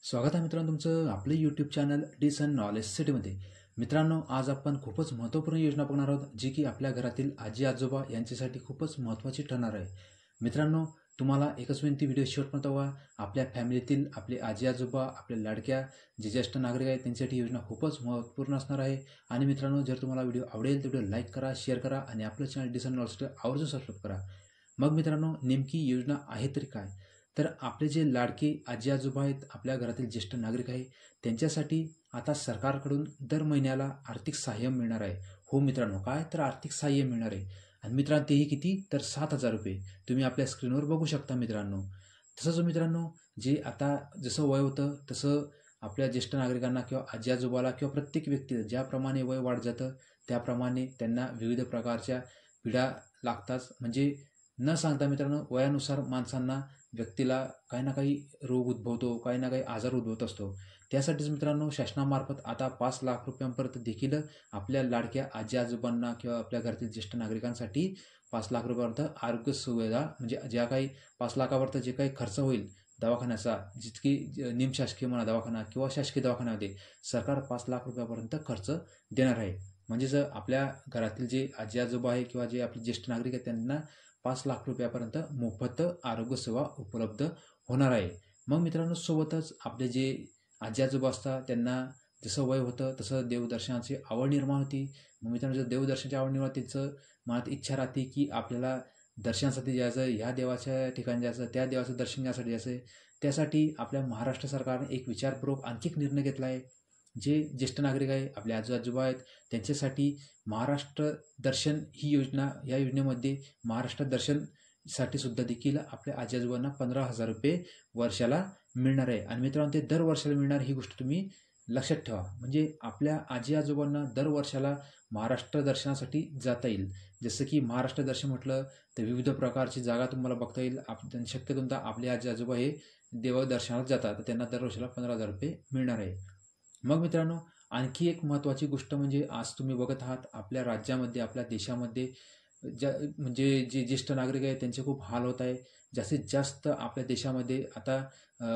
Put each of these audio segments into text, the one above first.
स्वागत आहे मित्रांनो तुमचं आपले यूट्यूब चॅनल डिसन नॉलेज सिटीमध्ये। मित्रांनो, आज आपण खूपच महत्त्वपूर्ण योजना बघणार आहोत, जी की आपल्या घरातील आजी आजोबा यांच्यासाठी खूपच महत्त्वाची ठरणार आहे। मित्रांनो, तुम्हाला एकच विनंती, व्हिडिओ शेवटपर्यंत बघा। आपल्या फॅमिलीतील आपले आजी आजोबा, आपल्या लाडक्या जे ज्येष्ठ नागरिक आहेत त्यांच्यासाठी योजना खूपच महत्त्वपूर्ण असणार आहे। आणि मित्रांनो, जर तुम्हाला व्हिडिओ आवडेल तर व्हिडिओ लाईक करा, शेअर करा आणि आपलं चॅनल डिसन नॉलेज सिटी आवर्जून सबस्क्राईब करा। मग मित्रांनो, नेमकी योजना आहे तरी काय? तर आपले जे लाडके आजी आजोबा आहेत, आपल्या घरातील ज्येष्ठ नागरिक आहे, त्यांच्यासाठी आता सरकारकडून दर महिन्याला आर्थिक सहाय्य मिळणार आहे। हो मित्रांनो, काय तर आर्थिक सहाय्य मिळणार आहे। आणि मित्रांनो, तेही किती तर 7,000 रुपये तुम्ही आपल्या स्क्रीनवर बघू शकता मित्रांनो। तसंच मित्रांनो, जे आता जसं वय होतं तसं आपल्या ज्येष्ठ नागरिकांना किंवा आजी आजोबाला किंवा प्रत्येक व्यक्तीला ज्याप्रमाणे वय वाढत जातं त्याप्रमाणे त्यांना विविध प्रकारच्या पीडा लागतात। म्हणजे न सांगता मित्रांनो, वयानुसार माणसांना व्यक्तीला काही ना काही रोग उद्भवतो, काही ना काही आजार उद्भवत असतो। त्यासाठीच मित्रांनो, शासनामार्फत आता 5 लाख रुपयांपर्यंत देखील आपल्या लाडक्या आजी आजोबांना किंवा आपल्या घरातील ज्येष्ठ नागरिकांसाठी 5 लाख रुपयापर्यंत आरोग्य सुविधा, म्हणजे ज्या काही 5 लाखापर्यंत जे काही खर्च होईल दवाखान्याचा, जितकी निमशासकीय म्हणा दवाखाना किंवा शासकीय दवाखान्यामध्ये सरकार 5 लाख रुपयापर्यंत खर्च देणार आहे। म्हणजे जर आपल्या घरातील जे आजी आजोबा आहे किंवा जे आपले ज्येष्ठ नागरिक आहेत त्यांना 5 लाख रुपयापर्यंत मोफत आरोग्य सेवा उपलब्ध होणार आहे। मग मित्रांनो, सोबतच आपले जे आजी आजोबा असतात त्यांना जसं वय होतं तसं देवदर्शनाची आवड निर्माण होती। मग मित्रांनो, जर देवदर्शनाची आवड निर्माण त्यांचं मनात इच्छा राहते की आपल्याला दर्शनासाठी जायचं, ह्या देवाच्या ठिकाणी जायचं, त्या देवाचं दर्शन घ्यायसाठी जायचं। त्यासाठी आपल्या महाराष्ट्र सरकारने एक विचारपूर्वक आणखी एक निर्णय घेतला आहे। जे ज्येष्ठ नागरिक आहे, आपले आजी आजोबा आहेत, त्यांच्यासाठी महाराष्ट्र दर्शन ही योजना, या योजनेमध्ये महाराष्ट्र दर्शनसाठी सुद्धा देखील आपल्या आजी आजोबांना 15,000 रुपये वर्षाला मिळणार आहे। आणि मित्रांनो, ते दर वर्षाला मिळणार ही गोष्ट तुम्ही लक्षात ठेवा। म्हणजे आपल्या आजी आजोबांना दर वर्षाला महाराष्ट्र दर्शनासाठी जाता येईल। जसं की महाराष्ट्र दर्शन म्हटलं तर विविध प्रकारची जागा तुम्हाला बघता येईल। शक्यतो आपले आजी आजोबा हे देवदर्शनाला जातात, तर त्यांना दर वर्षाला 15,000 रुपये मिळणार आहे। मग मित्रांनो, आणखी एक महत्त्वाची गोष्ट म्हणजे आज तुम्ही बघत आहात आपल्या राज्यामध्ये, आपल्या देशामध्ये म्हणजे जे ज्येष्ठ नागरिक आहेत त्यांचे खूप हाल होत आहे। जास्तीत जास्त आपल्या देशामध्ये आता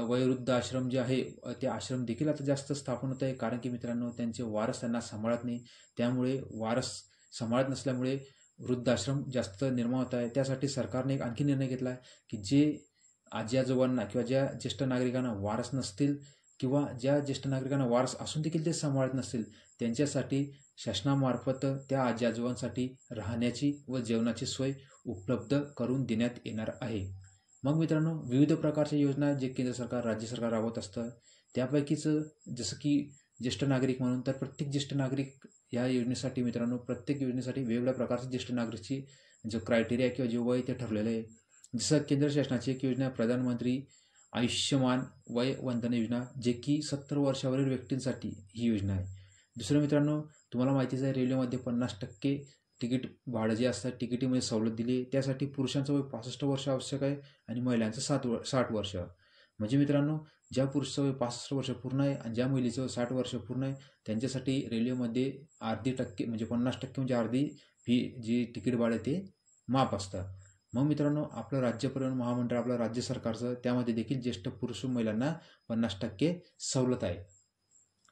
वयोवृद्ध आश्रम जे आहे ते आश्रम देखील आता जास्त स्थापन होत आहे। कारण की मित्रांनो, त्यांचे वारस त्यांना सांभाळत नाही, त्यामुळे वारस सांभाळत नसल्यामुळे वृद्धाश्रम जास्त निर्माण होत आहे। त्यासाठी सरकारने एक आणखी निर्णय घेतला आहे की जे आजी आजोबांना किंवा ज्या ज्येष्ठ नागरिकांना वारस नसतील किंवा ज्या ज्येष्ठ नागरिकांना वारस असून देखील ते सांभाळत नसतील, त्यांच्यासाठी शासनामार्फत त्या आजी आजोबांसाठी राहण्याची व जेवणाची सोय उपलब्ध करून देण्यात येणार आहे। मग मित्रांनो, विविध प्रकारच्या योजना जे केंद्र सरकार, राज्य सरकार राबवत असतं, त्यापैकीच जसं की ज्येष्ठ नागरिक म्हणून, तर प्रत्येक ज्येष्ठ नागरिक या योजनेसाठी मित्रांनो, प्रत्येक योजनेसाठी वेगवेगळ्या प्रकारचे ज्येष्ठ नागरिकची जो क्रायटेरिया किंवा जे वय ते ठरलेलं आहे। जसं केंद्र शासनाची एक योजना प्रधानमंत्री आयुष्यमान वय वंदना योजना, जे की 70 वर्षावरील व्यक्तींसाठी ही योजना आहे। दुसरं मित्रांनो, तुम्हाला माहितीच आहे, रेल्वेमध्ये 50% तिकीट भाडं जे असतं तिकिटीमध्ये सवलत दिली आहे। त्यासाठी पुरुषांचं वय 65 वर्ष आवश्यक आहे आणि महिलांचं 60 वर्ष। म्हणजे मित्रांनो, ज्या पुरुषाचं वय 65 वर्ष पूर्ण आहे आणि ज्या महिलेचं वय 60 वर्ष पूर्ण आहे, त्यांच्यासाठी रेल्वेमध्ये अर्धी टक्के म्हणजे 50% म्हणजे अर्धी फी जी तिकीट भाडं ते माफ असतं। मग मित्रांनो, आपलं राज्य परिवहन महामंडळ, आपलं राज्य सरकारचं, त्यामध्ये देखील ज्येष्ठ पुरुष व महिलांना 50% सवलत आहे।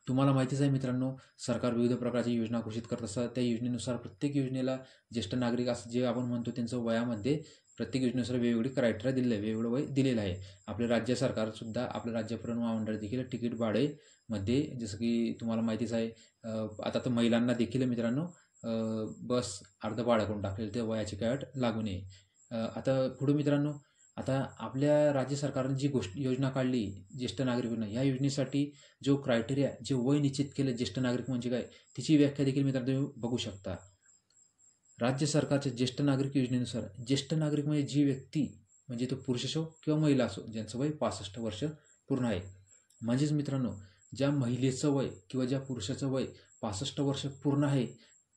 तुम्हाला माहितीच आहे मित्रांनो, सरकार विविध प्रकारची योजना घोषित करत असतात। त्या योजनेनुसार प्रत्येक योजनेला ज्येष्ठ नागरिक असं जे आपण म्हणतो त्यांचं वयामध्ये प्रत्येक योजनेनुसार वेगवेगळी क्रायटेरिया दिलेलं आहे, वेगवेगळं वय दिलेलं आहे। आपले राज्य सरकारसुद्धा, आपलं राज्य परिवहन महामंडळ देखील तिकीट भाडेमध्ये, जसं की तुम्हाला माहितीच आहे, आता तर महिलांना देखील मित्रांनो बस अर्ध भाडं करून टाकलेलं, ते वयाची काही अट लागू नये। आता पुढे मित्रांनो, आता आपल्या राज्य सरकारने जी योजना काढली ज्येष्ठ नागरिक योजना, या योजनेसाठी जो क्रायटेरिया, जे वय निश्चित केलं ज्येष्ठ नागरिक म्हणजे काय, तिची व्याख्या देखील मित्रांनो तुम्ही बघू शकता। राज्य सरकारच्या ज्येष्ठ नागरिक योजनेनुसार ज्येष्ठ नागरिक म्हणजे जी व्यक्ती, म्हणजे तो पुरुष असो किंवा महिला असो, ज्यांचं वय 65 वर्ष पूर्ण आहे। म्हणजेच मित्रांनो, ज्या महिलेचं वय किंवा ज्या पुरुषाचं वय 65 वर्ष पूर्ण आहे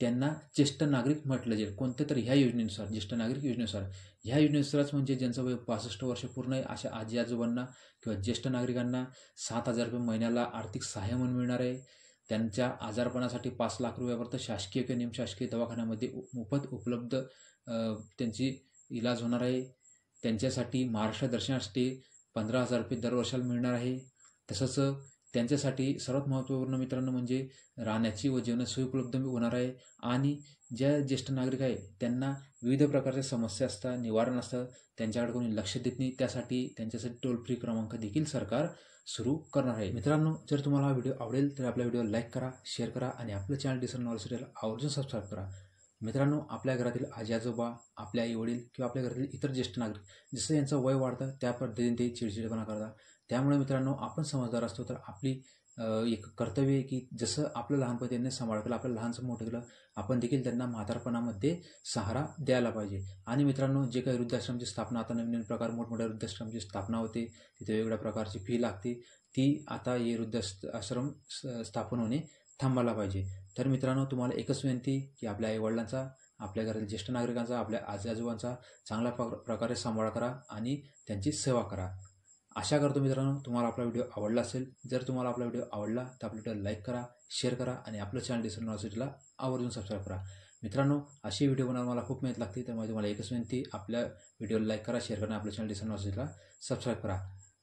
त्यांना ज्येष्ठ नागरिक म्हटलं जाईल। कोणत्या तर ह्या योजनेनुसार, ज्येष्ठ नागरिक योजनेनुसार, ह्या योजनेनुसारच म्हणजे ज्यांचं वय 65 वर्ष पूर्ण आहे अशा आजी आजोबांना किंवा ज्येष्ठ नागरिकांना 7,000 रुपये महिन्याला आर्थिक सहाय्य म्हणून मिळणार आहे। त्यांच्या आजारपणासाठी 5 लाख रुपयापर्यंत शासकीय किंवा निमशासकीय दवाखान्यामध्ये मोफत उपलब्ध त्यांची इलाज होणार आहे। त्यांच्यासाठी महाराष्ट्र दर्शनासाठी 15,000 रुपये दर वर्षाला मिळणार आहे। तसंच त्यांच्यासाठी सर्वात महत्त्वपूर्ण मित्रांनो म्हणजे राहण्याची व जेवणाची सोय उपलब्ध होणार आहे. आणि ज्या ज्येष्ठ नागरिक आहे त्यांना विविध प्रकारच्या समस्या असतात, निवारण असतं, त्यांच्याकडे कोणी लक्ष देत नाही. त्यासाठी त्यांच्यासाठी टोल फ्री क्रमांक देखील सरकार सुरू करणार आहे. मित्रांनो, जर तुम्हाला हा व्हिडिओ आवडेल तर आपल्या व्हिडिओला लाईक करा, शेअर करा आणि आपलं चॅनल डिसन नॉलेज सिटीला आवर्जून सबस्क्राईब करा. मित्रांनो, आपल्या घरातील आजी आजोबा, आपले आई वडील किंवा आपल्या घरातील इतर ज्येष्ठ नागरिक जसं यांचं वय वाढतं त्या पद्धतीने ते चिडचिडपणा करतात. त्यामुळे मित्रांनो, आपण समजदार असतो तर आपली एक कर्तव्य आहे की जसं आपलं लहानपणी त्यांनी सांभाळ केलं, आपलं लहानसं मोठं केलं, आपण देखील त्यांना म्हातारपणामध्ये सहारा द्यायला पाहिजे. आणि मित्रांनो, जे काही वृद्धाश्रमची स्थापना आता नवीन नवीन प्रकार मोठमोठ्या वृद्धाश्रमची स्थापना होते, तिथे वेगवेगळ्या प्रकारची फी लागते, ती आता हे वृद्धाश्रम स्थापन होणे थांबायला पाहिजे. तर मित्रांनो, तुम्हाला एकच विनंती की आपल्या आईवडिलांचा, आपल्या घरातील ज्येष्ठ नागरिकांचा, आपल्या आजी आजोबांचा चांगल्या प्रकारे सांभाळ करा आणि त्यांची सेवा करा. आशा करतो मित्रांनो तुम्हाला आपला व्हिडिओ आवडला असेल. जर तुम्हाला आपला व्हिडिओ आवडला तर आपल्या व्हिडिओला लाईक करा, शेअर करा आणि आपलं चॅनल डिसन नॉलेज सिटीला आवर्जून सबस्क्राईब करा. मित्रांनो, अशी व्हिडिओ बनवायला मला खूप मेहनत लागते, तर तुम्हाला एकच विनंती, आपल्या व्हिडिओला लाईक करा, शेअर करा आणि आपल्या चॅनल डिसन नॉलेज सिटीला सबस्क्राईब करा.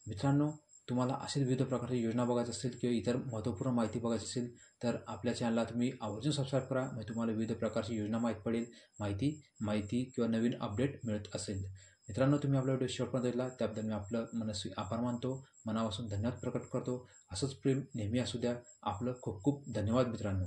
मित्रांनो, तुम्हाला असेच विविध प्रकारची योजना बघायची असेल किंवा इतर महत्त्वपूर्ण माहिती बघायची असेल तर आपल्या चॅनलला तुम्ही आवर्जून सबस्क्राईब करा. म्हणजे तुम्हाला विविध प्रकारची योजना माहीत पडेल, माहिती किंवा नवीन अपडेट मिळत असेल. मित्रांनो, तुम्ही आपला व्हिडिओ शेवटपर्यंत बघितला त्याबद्दल मी आपलं मनस्वी आभार मानतो, मनापासून धन्यवाद प्रकट करतो. असंच प्रेम नेहमी असू द्या. आपलं खूप खूप धन्यवाद मित्रांनो.